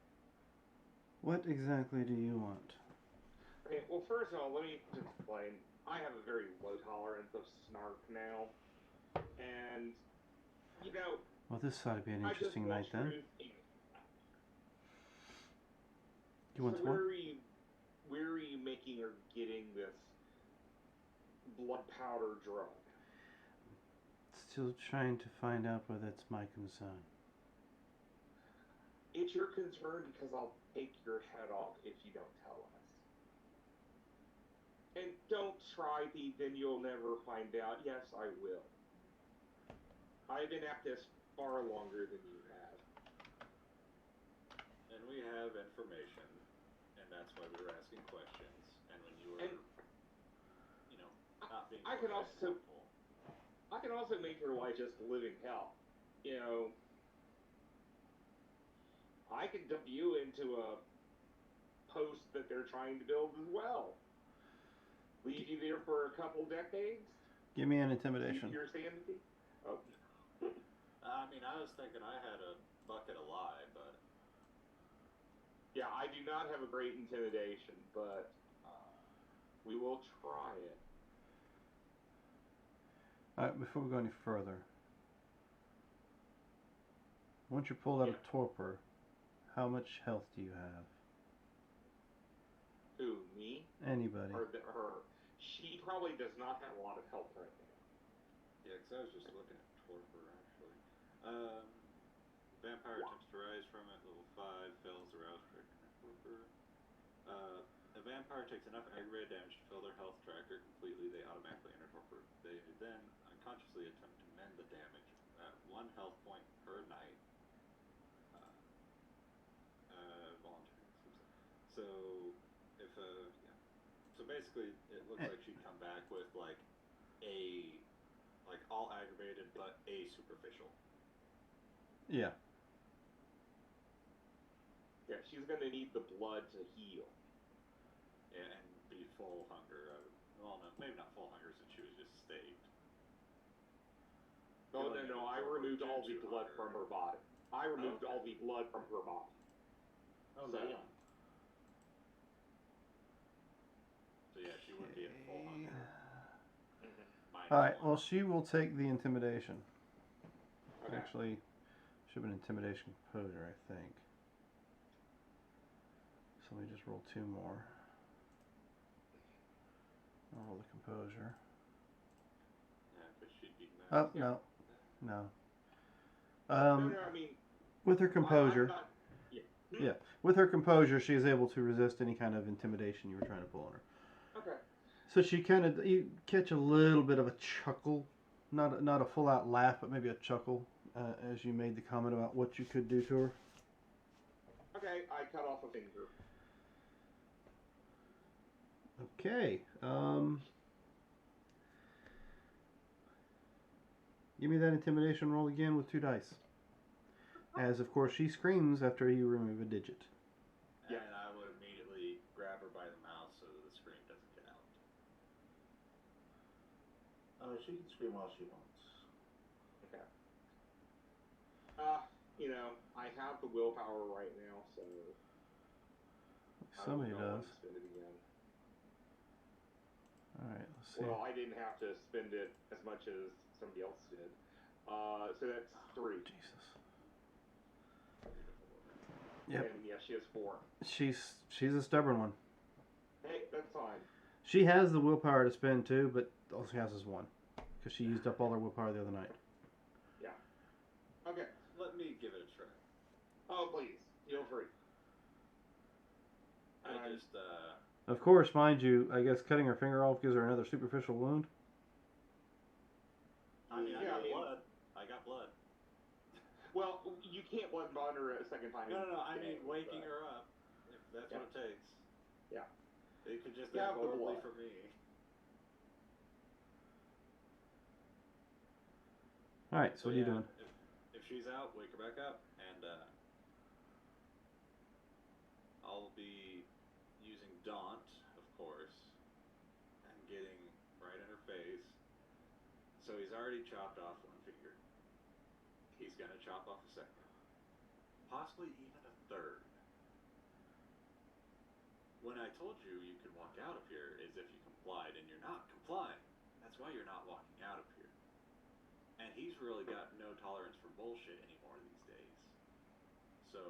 What exactly do you want? Okay, well, first of all, let me just explain. I have a very low tolerance of snark now. And, Well, this ought to be an interesting night then. You want so what? where are you making or getting this blood powder drug? Still trying to find out whether it's my concern. It's your concern because I'll take your head off if you don't tell us. And don't try then you'll never find out. Yes, I will. I've been at this far longer than you have. And we have information, and that's why we were asking questions. And when you were, not being I can also make your life just a living hell. I can dump you into a post that they're trying to build as well. Leave you there for a couple decades. Give me an intimidation. Keep your sanity. Oh. I mean, I was thinking I had a bucket of lie, but... Yeah, I do not have a great intimidation, but we will try it. Alright, before we go any further, once you're pulled out of torpor, how much health do you have? Who, me? Anybody. Or her? She probably does not have a lot of health right now. Yeah, because I was just looking at torpor, actually. Vampire attempts to rise from it, level 5, fails the rouse trick in torpor. A vampire takes enough aggravated damage to fill their health tracker completely, they automatically enter torpor. They then unconsciously attempt to mend the damage at 1 health point per night. Voluntary. So, So basically, it looks like she'd come back with, all aggravated, but superficial. Yeah. Yeah, she's gonna need the blood to heal. Yeah, and be full hunger. Well, no, maybe not full hunger since she was just staved. No, I removed all the blood from her body. I removed all the blood from her body. Oh, damn. So yeah, she wouldn't be at full hunger. Alright, well, she will take the intimidation. Okay. Actually, should have been intimidation composure, I think. So let me just roll 2 more. I'll roll the composure. Oh, Yeah. no. No. No, I mean, With her I'm composure, not. Yeah. yeah, with her composure, she is able to resist any kind of intimidation you were trying to pull on her. Okay. So she kind of, you catch a little bit of a chuckle, not a full out laugh, but maybe a chuckle as you made the comment about what you could do to her. Okay, I cut off a finger. Okay. Give me that intimidation roll again with 2 dice. As of course she screams after you remove a digit. Yeah. And I would immediately grab her by the mouth so the scream doesn't get out. She can scream all she wants. Okay. You know, I have the willpower right now, so Somebody I don't does. want to spend it again. All right. Let's see. Well, I didn't have to spend it as much as somebody else did. So that's 3. Jesus. Yep. And yeah, she has 4. She's a stubborn one. Hey, that's fine. She has the willpower to spend too, but all she has is 1 because she used up all her willpower the other night. Yeah. Okay. Let me give it a try. Oh, please. Feel free. I just, Of course, mind you, I guess cutting her finger off gives her another superficial wound. I mean, I Yeah, got I mean- blood. I got blood. Well, you can't blood bond her a second time. No, I mean today, waking but- her up, if that's Yeah. what it takes. Yeah. It could just Yeah, end the horribly blood. for me. All right. So what are you doing? If she's out, wake her back up, and I'll be using Daunt, of course, and getting right in her face. So he's already chopped off 1 finger. He's gonna chop off a second, possibly even a third. When I told you you could walk out of here is if you complied, and you're not complying. That's why you're not walking out of here. And he's really got no tolerance for bullshit anymore these days. So,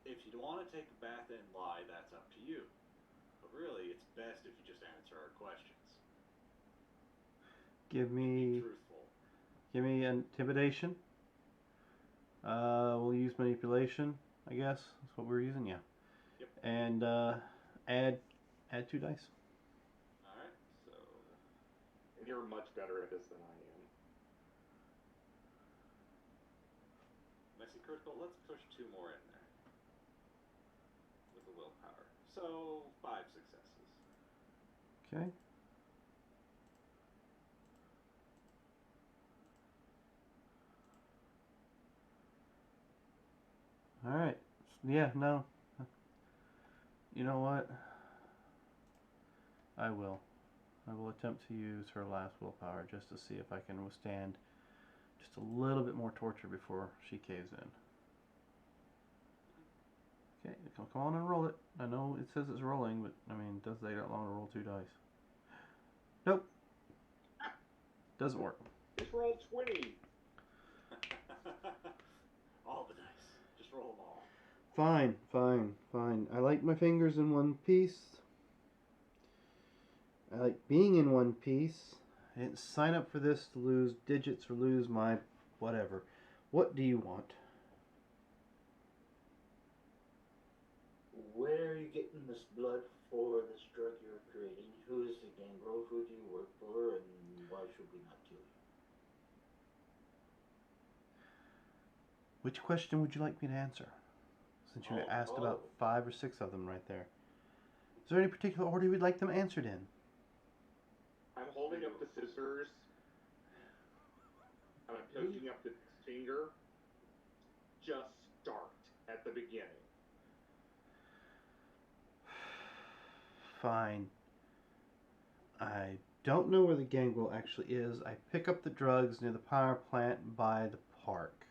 if you want to take a bath and lie, that's up to you. But really, it's best if you just answer our questions. Give Be me truthful. intimidation. We'll use manipulation. I guess that's what we're using. Yeah. Yep. And add 2 dice. Alright, so... And you're much better at this than I am. Messy critical, let's push 2 more in there. With the willpower. So, 5 successes. Okay. All right. Yeah. No. You know what? I will attempt to use her last willpower just to see if I can withstand just a little bit more torture before she caves in. Okay, come on and roll it. I know it says it's rolling, but I mean, it does take that long to roll 2 dice. Nope. Doesn't work. Just roll 20. All the dice. Just roll them all. Fine. I like my fingers in one piece. I like being in one piece. I didn't sign up for this to lose digits or lose my whatever. What do you want? Where are you getting this blood for this drug you're creating? Who is the gangrel? Who do you work for? And why should we not kill you? Which question would you like me to answer? Since you asked about 5 or 6 of them right there. Is there any particular order you would like them answered in? I'm holding up the scissors. I'm poking up the finger. Just start at the beginning. Fine. I don't know where the gangrel actually is. I pick up the drugs near the power plant by the park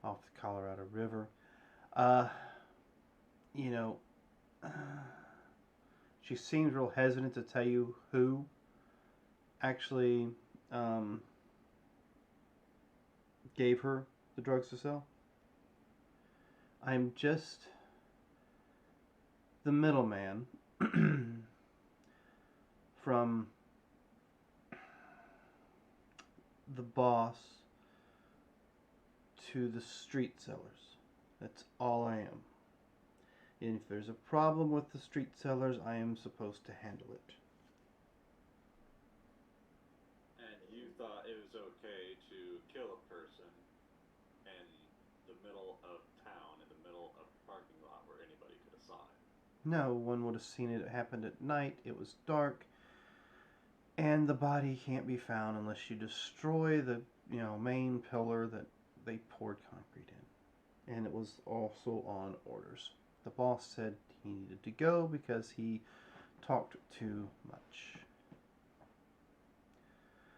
off the Colorado River. You know, she seems real hesitant to tell you who actually gave her the drugs to sell. I'm just the middleman from the boss to the street sellers. That's all I am. And if there's a problem with the street sellers, I am supposed to handle it. And you thought it was okay to kill a person in the middle of town, in the middle of a parking lot where anybody could have saw it? No one would have seen it. It happened at night. It was dark. And the body can't be found unless you destroy the, main pillar that they poured concrete in. And it was also on orders. The boss said he needed to go because he talked too much.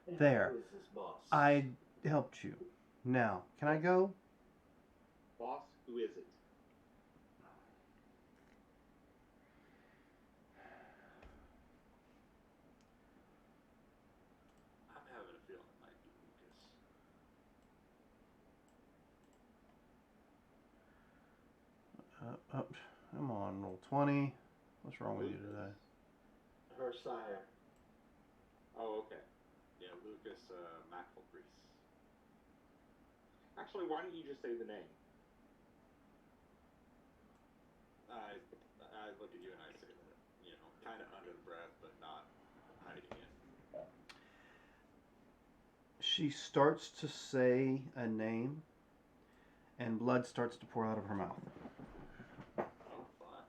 And There. Who is this boss? I helped you. Now, can I go? Boss, who is it? I'm having a feeling it might be Lucas. Come on, roll 20. What's wrong with you Lucas. today? Her sire. Oh, okay. Yeah, Lucas McElreese. Actually, why don't you just say the name? I look at you and I say that, kind of under the breath, but not hiding it. She starts to say a name, and blood starts to pour out of her mouth. Oh, fun.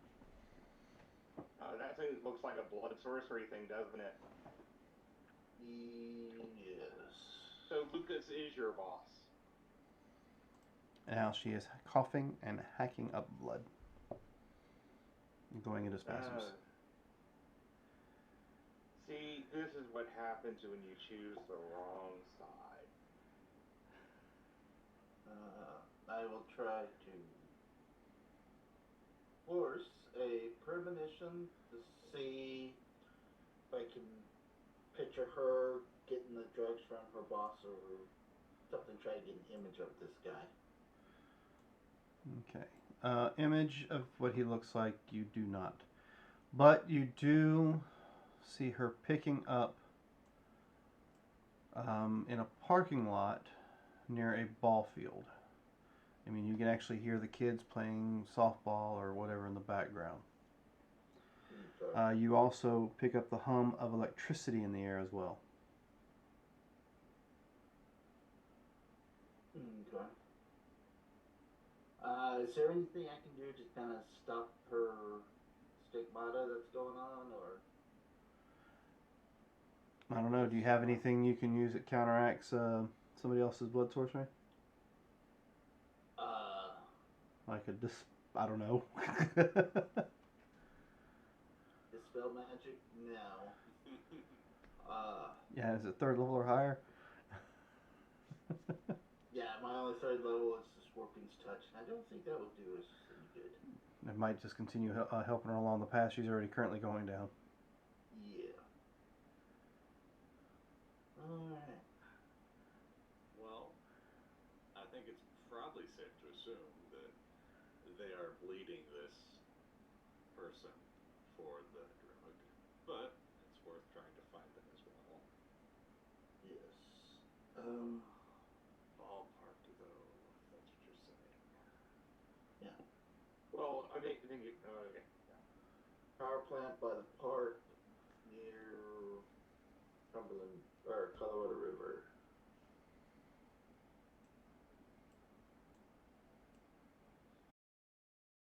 That thing looks like a blood sorcery thing, doesn't it? Yes. So Lucas is your boss. And now she is coughing and hacking up blood. Going into spasms. See, this is what happens when you choose the wrong side. I will try to force a premonition to see if I can picture her getting the drugs from her boss or something, try to get an image of this guy. Okay. Image of what he looks like, you do not. But you do see her picking up in a parking lot near a ball field. I mean, you can actually hear the kids playing softball or whatever in the background. Okay. You also pick up the hum of electricity in the air as well. Okay. Is there anything I can do to kind of stop her stigmata that's going on, or? I don't know. Do you have anything you can use that counteracts somebody else's blood sorcery? Like a I don't know. Dispel magic? No. Yeah, is it third level or higher? Yeah, my only third level is the Scorpion's Touch, and I don't think that will do us any good. It might just continue helping her along the path she's already currently going down. Yeah. Alright. Well, I think it's probably safe to assume that they are bleeding this person for the drug, but it's worth trying to find them as well. Yes. Ballpark, though, if that's what you're saying. Yeah. Well, I think okay. Power plant by the park near Cumberland or Colorado River.